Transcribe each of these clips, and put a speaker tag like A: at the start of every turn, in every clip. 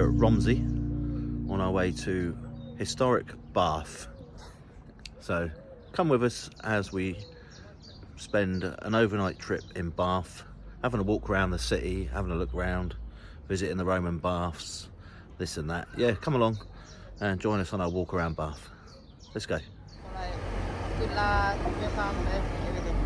A: here at Romsey on our way to historic Bath. So come with us as we spend an overnight trip in Bath, having a walk around the city, having a look around, visiting the Roman baths, this and that. Yeah, come along and join us on our walk around Bath. Let's go.
B: Good luck, your family, everything.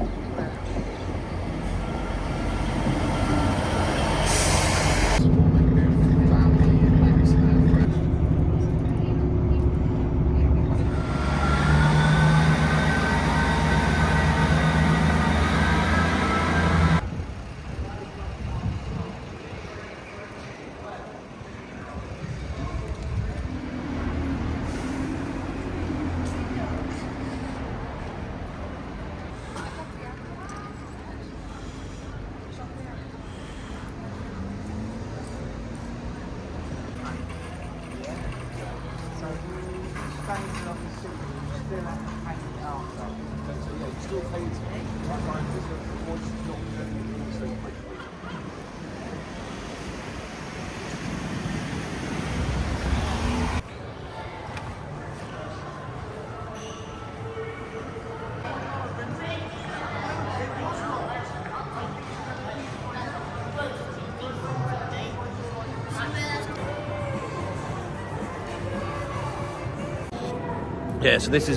A: Yeah, so this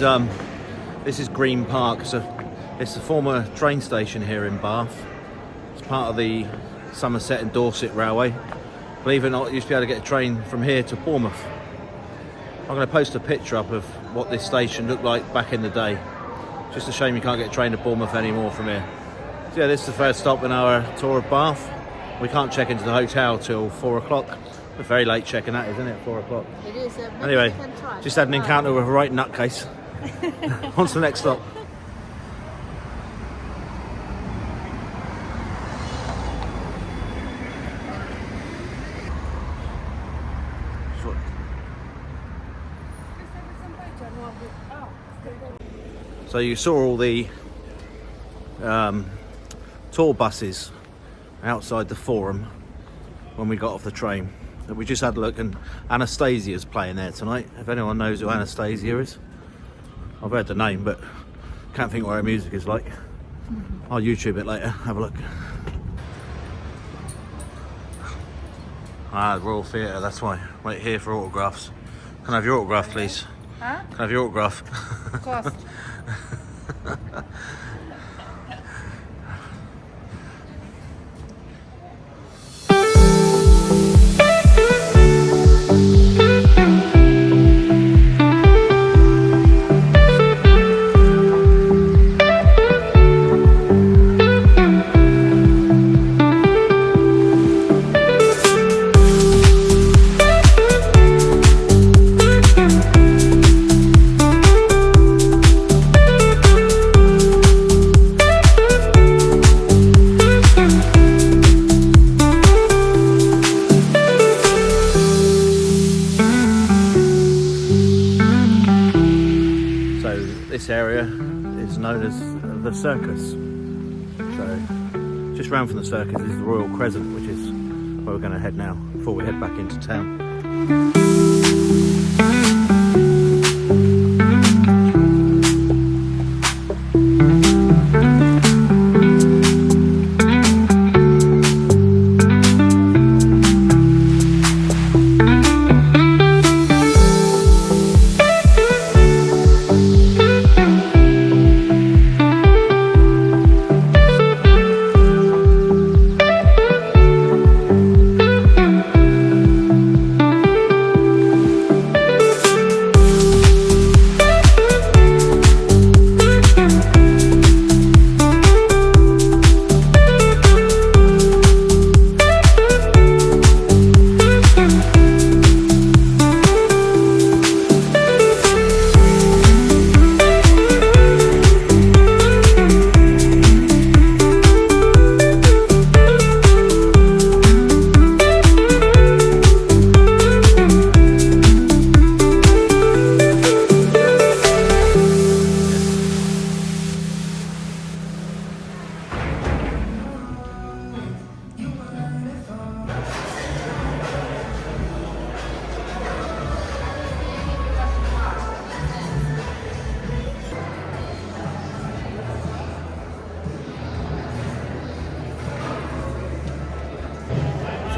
A: is Green Park. So it's the former train station here in Bath. It's part of the Somerset and Dorset Railway. Believe it or not, you used to be able to get a train from here to Bournemouth. I'm going to post a picture up of what this station looked like back in the day. Just a shame you can't get a train to Bournemouth anymore from here. So yeah, this is the first stop in our tour of Bath. We can't check into the hotel till 4 o'clock. A very late checking that, isn't it? 4 o'clock.
B: It is.
A: Anyway, just had an encounter with a right nutcase. On to the next stop. So you saw all the tour buses outside the Forum when we got off the train. We just had a look, and Anastasia's playing there tonight. If anyone knows who Anastasia is, I've heard the name, but can't think what her music is like. I'll YouTube it later. Have a look. Ah, the Royal Theatre. That's why. Right here for autographs. Can I have your autograph, please?
B: Huh?
A: Can I have your autograph?
B: Of course. This area is known as the Circus. So just round from the Circus is the Royal Crescent, which is where we're going to head now before we head back into town.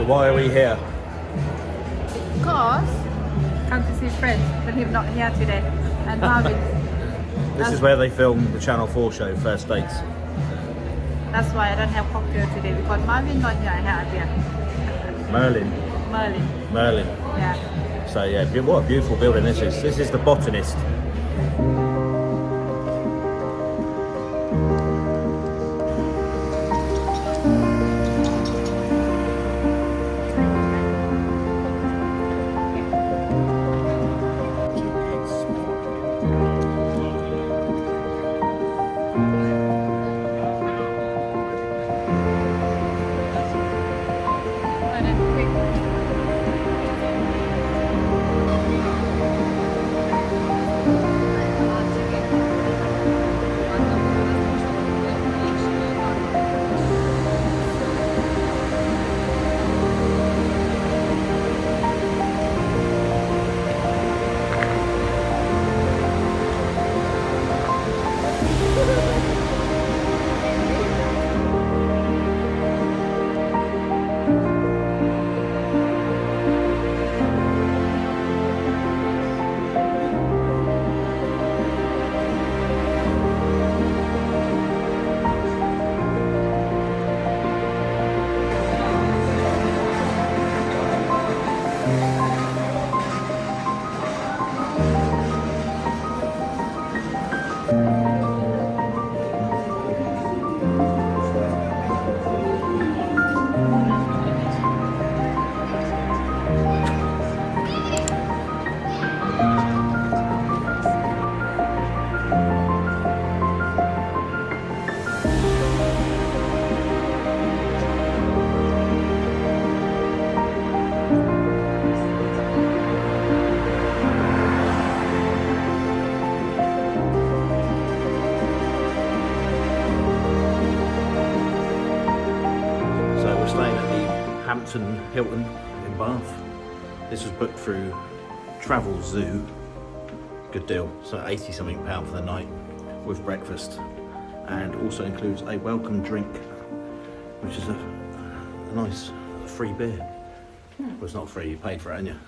A: why are we here?
C: Because come to see friends, but he's not here today. And Marvin.
A: This is where they film the Channel 4 show, First Dates.
C: That's why I don't have cocktail today, because Marvin not here, I have here.
A: Merlin.
C: Merlin. Yeah.
A: So yeah, what a beautiful building this is. This is the Botanist. HAMPTON HILTON in Bath. This was booked through Travel Zoo. Good deal. So 80 something pound for the night with breakfast, and also includes a welcome drink, which is a nice free beer. Well, it's not free, you paid for it, haven't you?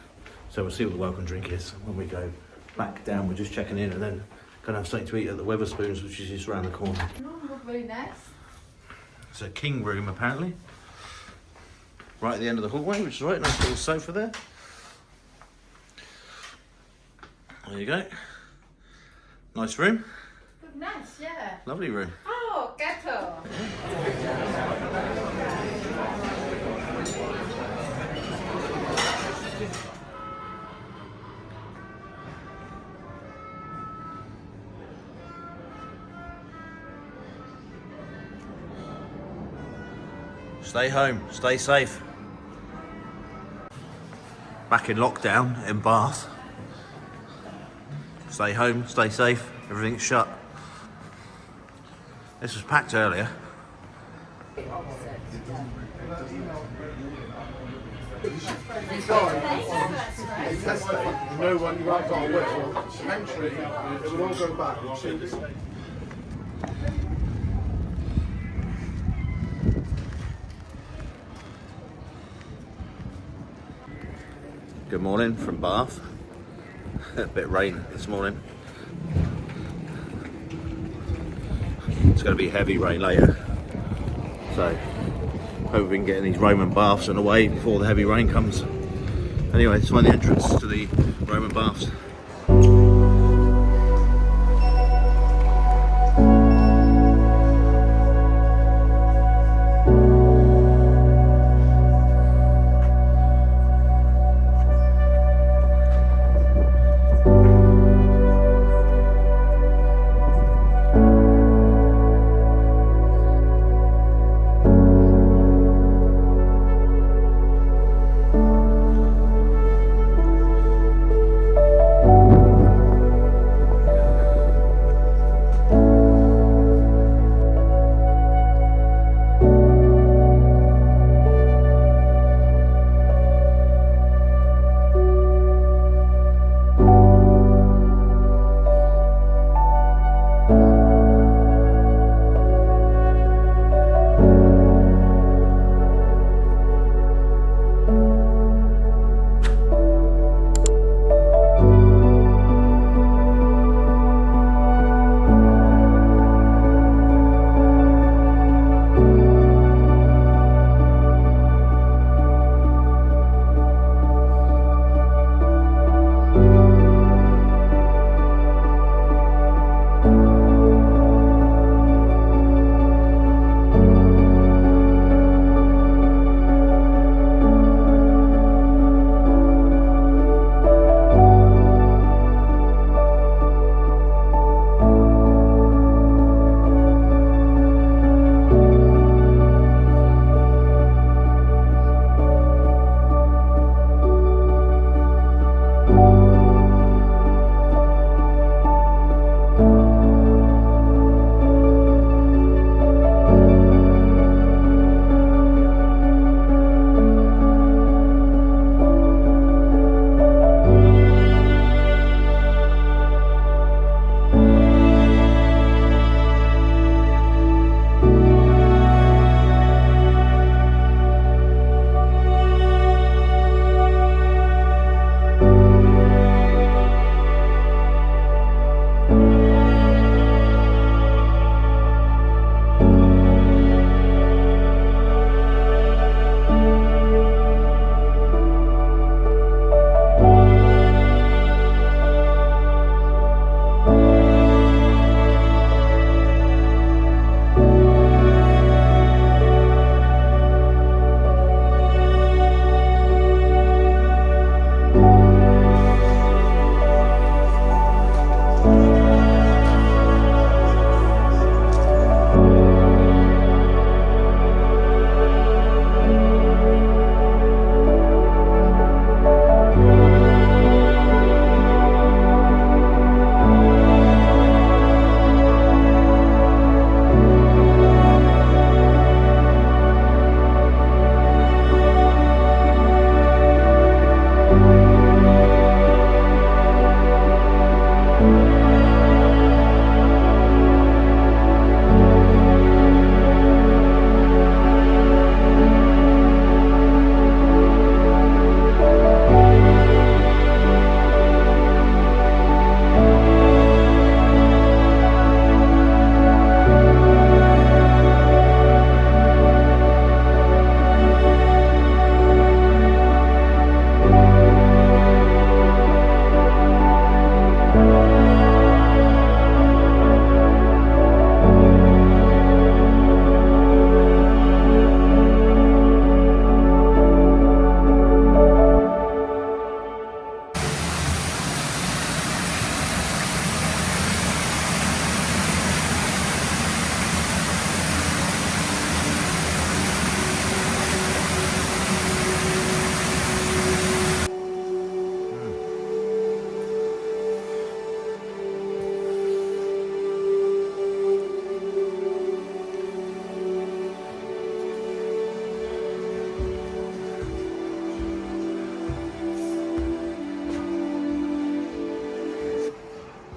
A: So we'll see what the welcome drink is when we go back down. We're just checking in and then gonna have something to eat at the Weatherspoons, which is just around the corner.
C: Oh, very nice.
A: It's a king room apparently. Right at the end of the hallway, which is right, nice little sofa there. There you go. Nice room.
C: Nice, yeah.
A: Lovely room.
C: Oh, ghetto.
A: Stay home, stay safe. Back in lockdown in Bath. Stay home, stay safe, everything's shut. This was packed earlier.
D: No one you have got a will, eventually it will all go back.
A: Good morning from Bath. A bit of rain this morning. It's going to be heavy rain later. So, hope we can get these Roman baths on the way before the heavy rain comes. Anyway, let's find the entrance to the Roman baths.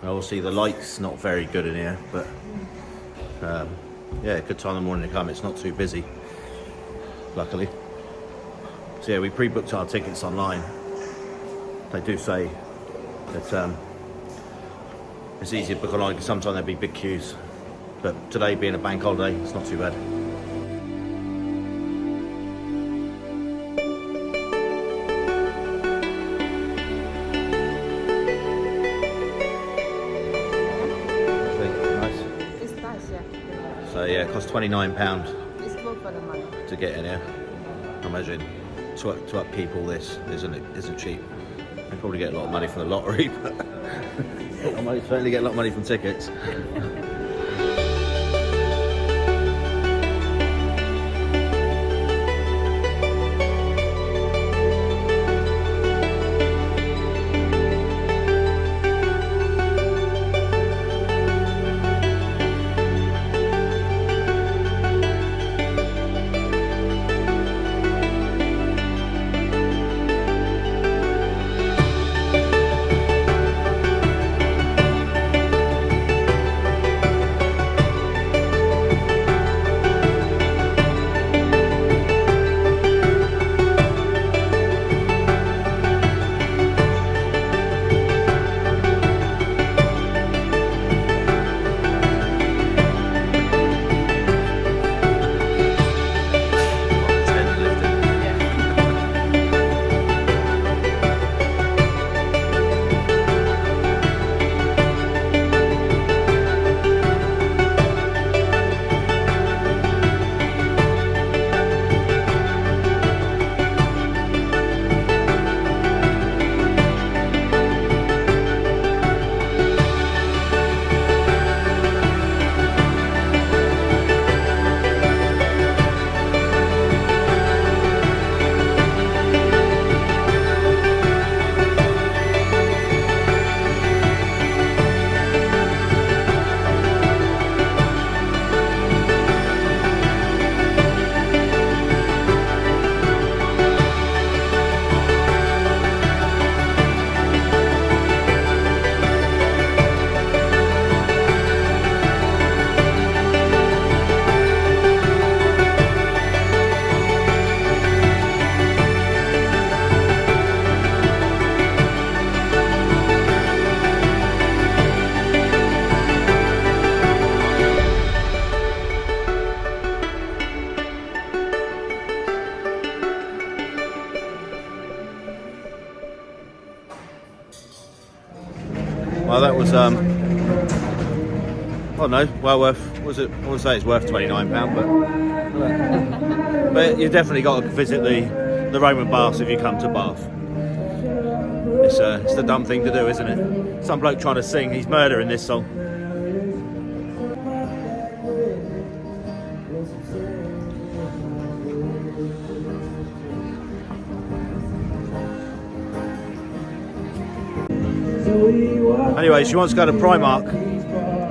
A: Obviously the light's not very good in here, but yeah, good time in the morning to come. It's not too busy, luckily. So yeah, we pre-booked our tickets online. They do say that it's easier to book online because sometimes there'll be big queues, but today being a bank holiday, it's not too bad. So yeah, it costs £29
C: It's good for the money.
A: to get in here. I imagine to upkeep all this isn't cheap. They probably get a lot of money from the lottery, but I might certainly get a lot of money from tickets. Well, that was I don't know, well worth. Was it? I wouldn't say it's worth £29, but you definitely got to visit the Roman baths if you come to Bath. It's the dumb thing to do, isn't it? Some bloke trying to sing his murder in this song. Anyway, she wants to go to Primark.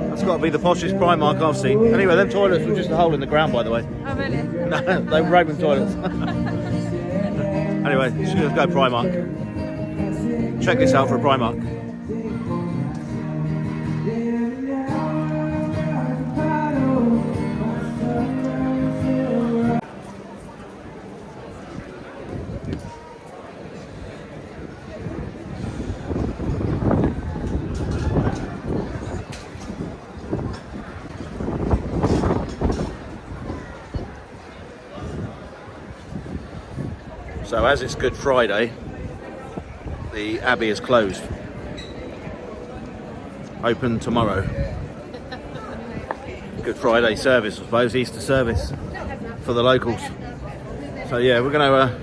A: That's got to be the poshest Primark I've seen. Anyway, them toilets were just a hole in the ground, by the way.
C: Oh, really?
A: No, they were Roman toilets. Anyway, she's going to go Primark. Check this out for a Primark. So as it's Good Friday, the Abbey is closed. Open tomorrow. Good Friday service, I suppose, Easter service for the locals. So yeah, we're going to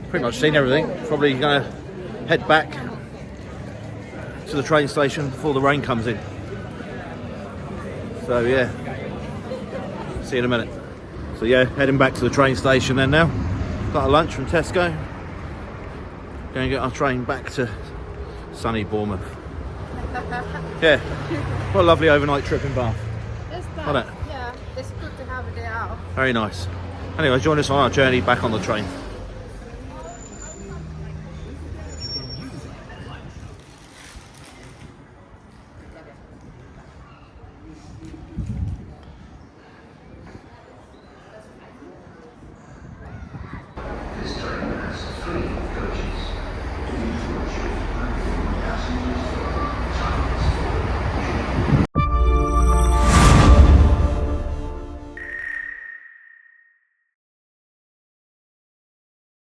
A: pretty much seen everything. Probably going to head back to the train station before the rain comes in. So yeah, see you in a minute. So yeah, heading back to the train station then now. Got a lunch from Tesco. Going to get our train back to sunny Bournemouth. Yeah, what a lovely overnight trip in Bath.
C: It's
A: Wasn't it?
C: Yeah, it's good to have a day out.
A: Very nice. Anyway, join us on our journey back on the train.